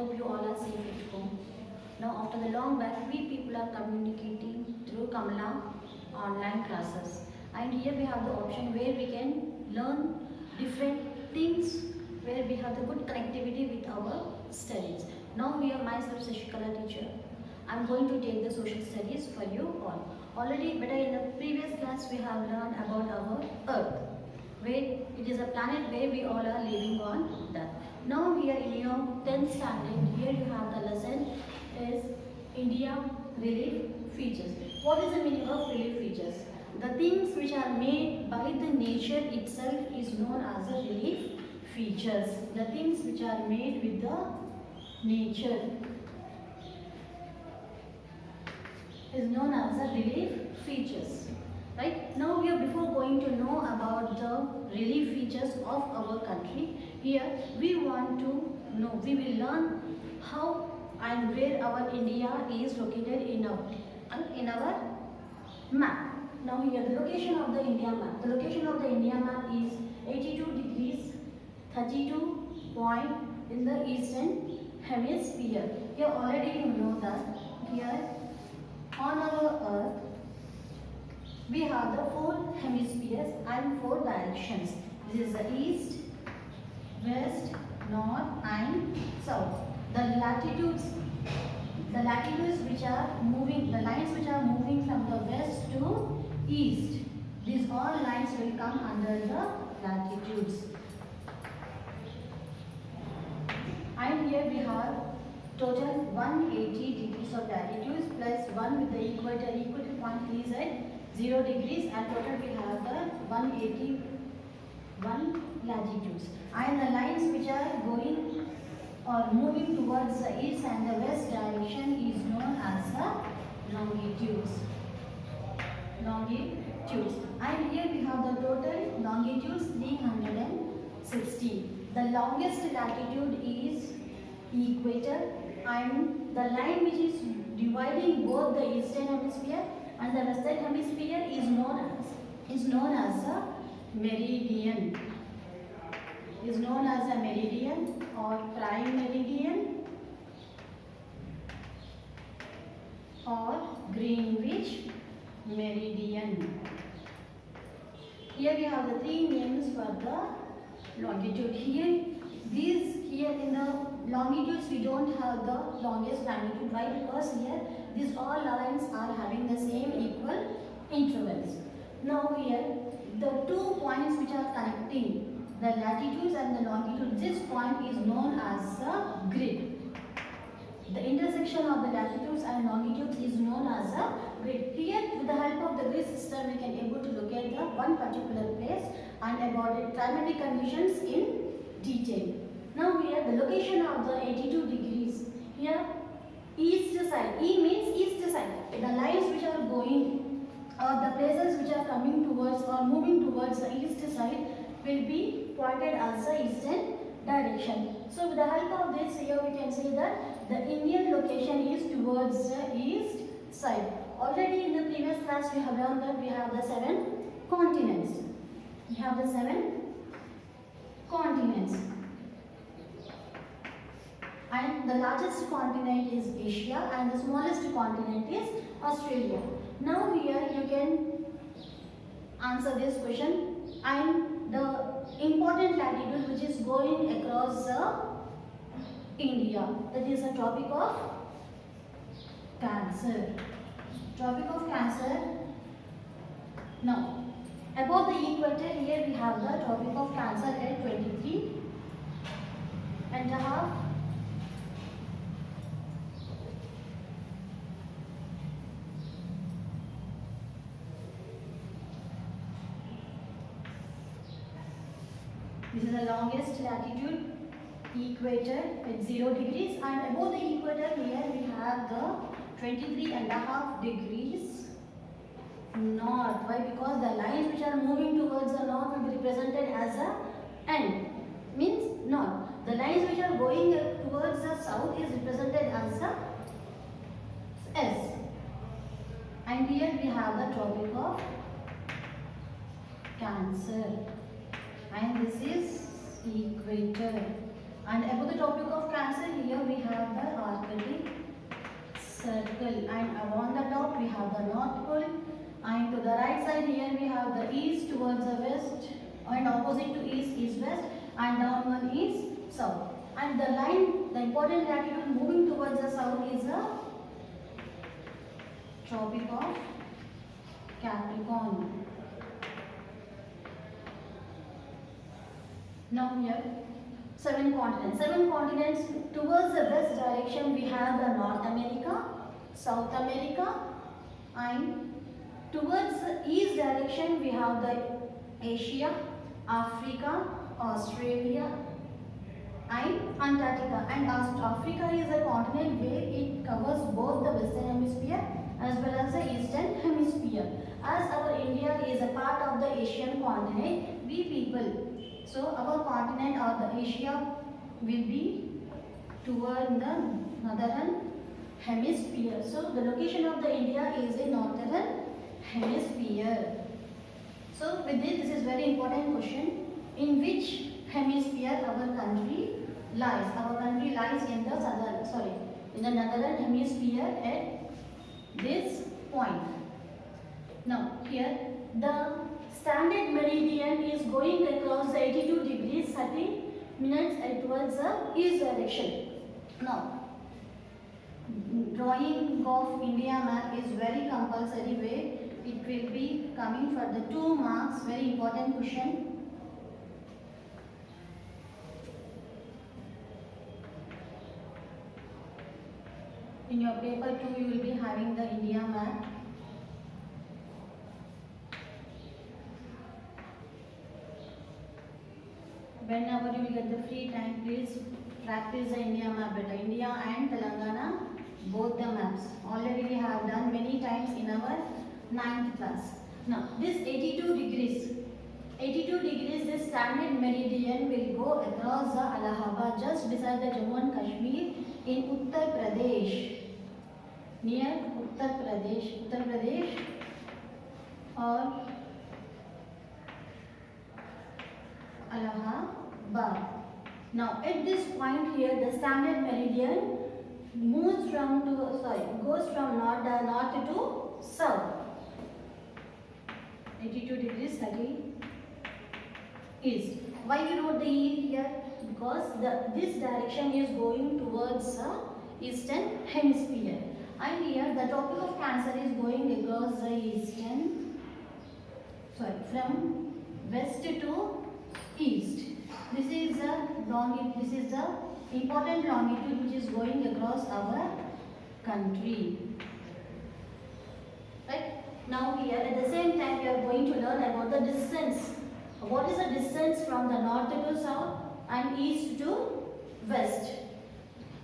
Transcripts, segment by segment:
hope you all are safe at home. Now after the long back, we people are communicating through Kamala online classes. And here we have the option where we can learn different things, where we have the good connectivity with our studies. Now here myself Shashikala teacher. I am going to take the social studies for you all. Already better in the previous class we have learned about our earth, where it is a planet where we all are living on that. Now here in your 10th standard, here you have the lesson is India relief features. What is the meaning of relief features? The things which are made by the nature itself is known as the relief features. The things which are made with the nature is known as the relief features. Right? Now here, before going to know about the relief features of our country, here we want to know, we will learn how and where our India is located in our map. Now here the location of the India map. The location of the India map is 82 degrees 32 point in the eastern hemisphere. Here already you know that here on our earth we have the 4 hemispheres and 4 directions. This is the east, west, north and south. The latitudes which are moving, the lines which are moving from the west to east, these all lines will come under the latitudes. And here we have total 180 degrees of latitudes plus 1 with the equator point is at 0 degrees, and total we have the 181 latitudes. And the lines which are going or moving towards the east and the west direction is known as the longitudes. And here we have the total longitudes 360. The longest latitude is equator, and the line which is dividing both the eastern hemisphere and the western hemisphere is known as a meridian. Is known as a meridian or prime meridian or Greenwich meridian. Here we have the 3 names for the longitude. Here in the longitudes we don't have the longest magnitude. Why? Because here these all lines are having the same equal intervals. Now here the 2 points which are connecting the latitudes and the longitudes, this point is known as a grid. The intersection of the latitudes and longitudes is known as a grid. Here, with the help of the grid system, we can able to locate the one particular place and about its climatic conditions in detail. Now here, the location of the 82 degrees. Here, east side. E means east side. The lines which are going or the places which are coming towards or moving towards the east side will be pointed as the eastern direction. So with the help of this, here we can say that the Indian location is towards the east side. Already in the previous class we have learned that we have the 7 continents. We have the 7 continents. And the largest continent is Asia and the smallest continent is Australia. Now here you can answer this question, and the important latitude which is going across India, that is the Tropic of Cancer. Tropic of Cancer. Now, above the equator, here we have the Tropic of Cancer at 23 and a half. This is the longest latitude, equator at 0 degrees, and above the equator here we have the 23.5 degrees north. Why? Because the lines which are moving towards the north will be represented as a N, means north. The lines which are going towards the south is represented as a S. And here we have the Tropic of Cancer. And this is equator. And about the topic of Cancer, here we have the Arctic Circle, and on the top we have the North Pole, and to the right side here we have the east towards the west, and opposite to east is west, and down one is south. And the line, the important latitude moving towards the south is the Tropic of Capricorn. Now here, seven continents. Seven continents. Towards the west direction we have the North America, South America, and towards the east direction we have the Asia, Africa, Australia, and Antarctica. And Africa is a continent where it covers both the western hemisphere as well as the eastern hemisphere. As our India is a part of the Asian continent, we people, so our continent or the Asia will be toward the northern hemisphere. So the location of the India is in northern hemisphere. So with this is very important question. In which hemisphere our country lies? Our country lies in the in the northern hemisphere at this point. Now here the standard meridian is going across the 82 degrees 30 minutes towards the east direction. Now drawing of India map is very compulsory way. It will be coming for the 2 marks. Very important question. In your paper 2 you will be having the India map. Whenever you will get the free time, please practice the India map better. India and Telangana, both the maps. Already we have done many times in our 9th class. Now this 82 degrees, this standard meridian will go across the Allahabad, just beside the Jammu and Kashmir in Uttar Pradesh. Near Uttar Pradesh or Allahabad. Now at this point here the standard meridian moves goes from north to south. 82 degrees 30 east. Why we wrote the E here? Because this direction is going towards the eastern hemisphere. And here the topic of Cancer is going across the from west to east. This is the important longitude which is going across our country. Right? Now here at the same time we are going to learn about the distance. What is the distance from the north to south and east to west?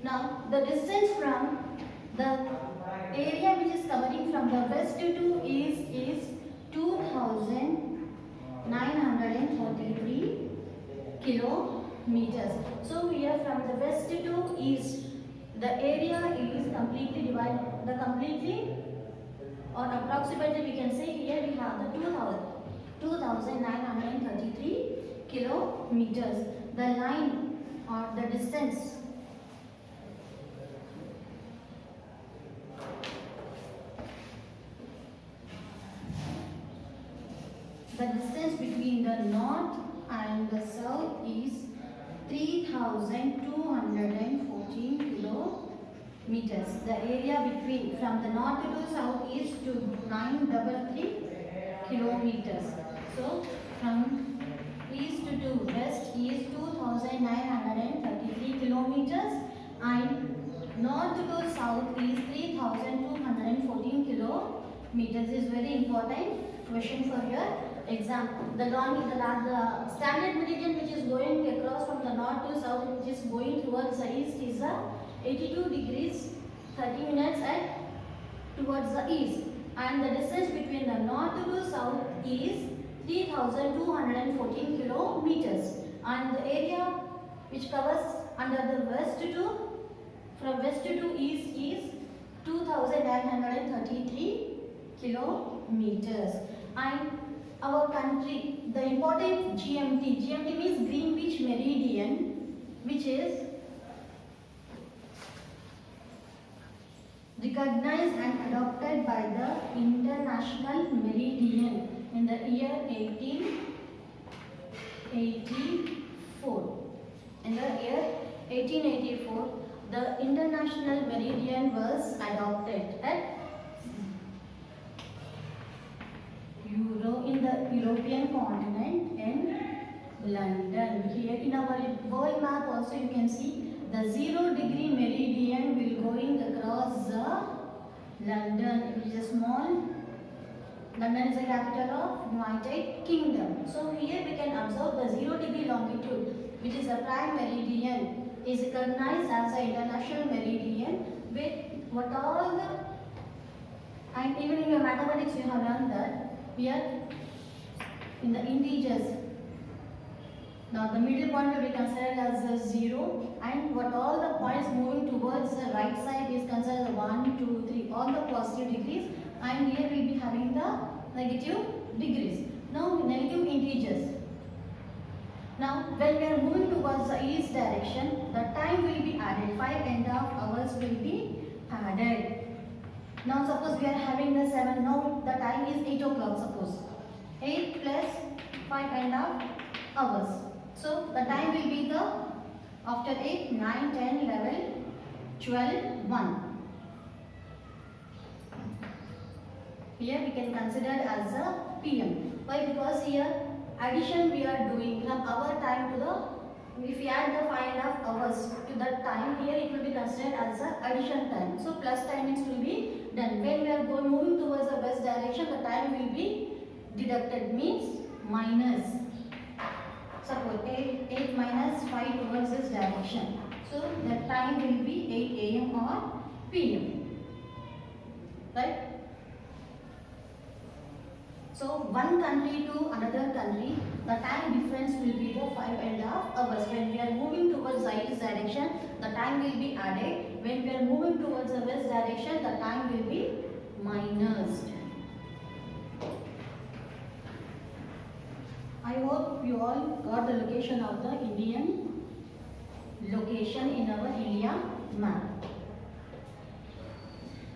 Now the distance from the area which is covering from the west to east is 2,933 kilometers. So here from the west to east, the area is completely divided. Or approximately we can say here we have the 2,933 kilometers. The line or the distance between the north and the south is 3,214 kilometers. The area between from the north to south is 933 kilometers. So from east to west is 2,933 kilometers and north to south is 3,214 kilometers. This is very important question for your exam. The standard meridian which is going across from the north to south, which is going towards the east, is 82 degrees 30 minutes towards the east, and the distance between the north to south is 3,214 kilometers, and the area which covers under the from west to east is 2,933 kilometers. And our country, the important GMT means Greenwich Meridian. which is recognized and adopted by the International Meridian in the year 1884. In the year 1884, the International Meridian was adopted at in the European continent in London. Here in our world map also you can see the 0-degree meridian will going across the London. It is a small. London is the capital of United Kingdom. So here we can observe the 0-degree longitude, which is a prime meridian, is recognized as the international meridian with what all the, and even in your mathematics you have learned that here in the integers. Now the middle point will be considered as the 0, and what all the points moving towards the right side is considered 1, 2, 3, all the positive degrees, and here we will be having the negative degrees. Now negative integers. Now when we are moving towards the east direction, the time will be added, 5.5 hours will be added. Now suppose we are having the 7, now the time is 8 o'clock suppose. 8 plus 5.5 hours. So the time will be the after 8, 9, 10, 11, 12, 1. Here we can consider as a PM. Why? Because here addition we are doing from our time to the, if we add the 5.5 hours to that time, here it will be considered as a addition time. So plus timings will be done. When we are moving towards the west direction, the time will be deducted, means minus. Suppose 8 minus 5 towards this direction. So the time will be 8 AM or PM. Right? So one country to another country, the time difference will be the 5.5 hours. When we are moving towards the east direction, the time will be added. When we are moving towards the west direction, the time will be minus. I hope you all got the location of the Indian location in our India map.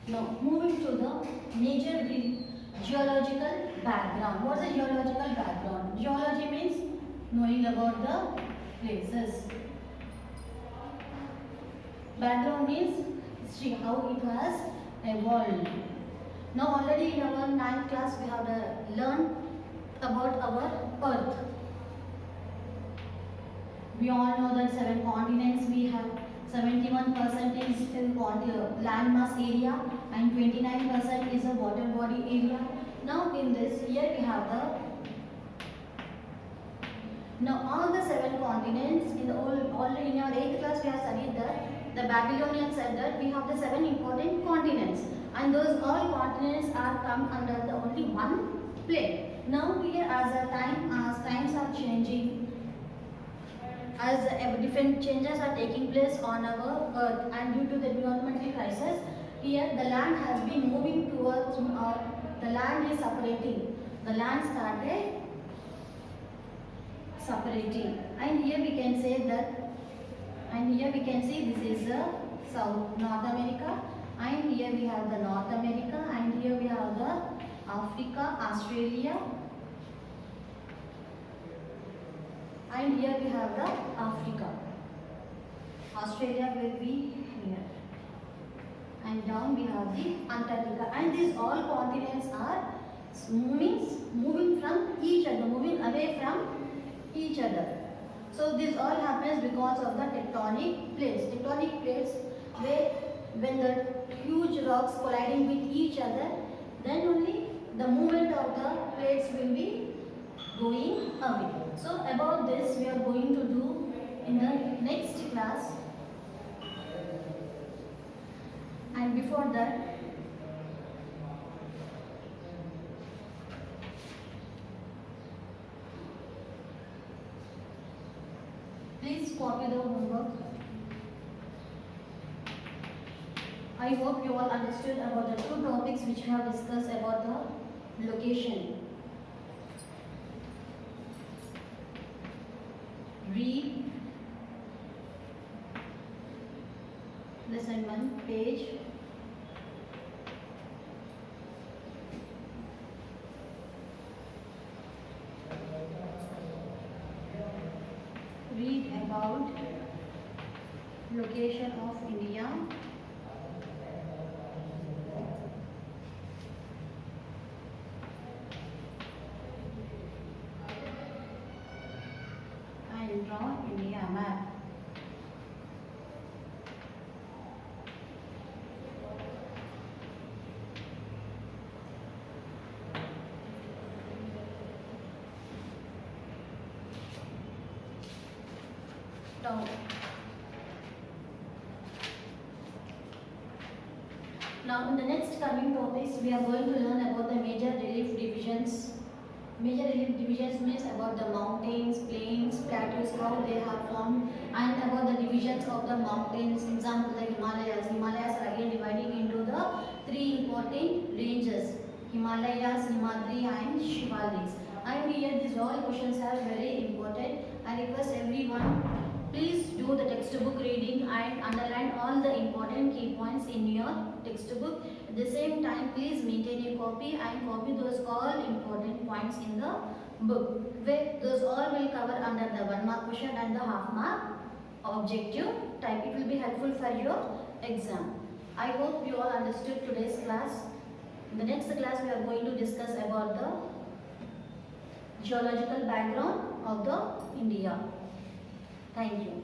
Now moving to the major geological background. What is the geological background? Geology means knowing about the places. Background means history, how it has evolved. Now already in our 9th class we have learned about our Earth. We all know that 7 continents we have. 71% is land mass area and 29% is a water body area. Now in this, here we have all the 7 continents. In the already in our 8th class we have studied that the Babylonians said that we have the 7 important continents, and those all continents are come under the only one plate. Now here as times are changing, as different changes are taking place on our Earth, and due to the environmental crisis, here the land has been moving towards, the land is separating. The land started separating, and here we can say that, and here we can see this is the North America, and here we have the North America, and here we have the Africa, Australia, and here we have the Africa. Australia will be here, and down we have the Antarctica, and these all continents are moving from each other, moving away from each other. So this all happens because of the tectonic plates. Tectonic plates, where when the huge rocks colliding with each other, then only the movement of the plates will be going away. So about this we are going to do in the next class. And before that, please copy the homework. I hope you all understood about the 2 topics which we have discussed about the location. Read, lesson 1, page 1. Read about location of India. And draw India map. Now in the next coming topics we are going to learn about the major relief divisions. Major relief divisions means about the mountains, plains, plateaus, how they have formed, and about the divisions of the mountains. Example like Himalayas. Himalayas are again dividing into the three important ranges: Himalayas, Himadri and Shivaliks. And here these all questions are very important. I request everyone, please do the textbook reading and underline all the important key points in your textbook. At the same time, please maintain a copy and copy those all important points in the book, where those all will cover under the 1 mark question and the half mark objective type. It will be helpful for your exam. I hope you all understood today's class. In the next class, we are going to discuss about the geological background of the India. Thank you.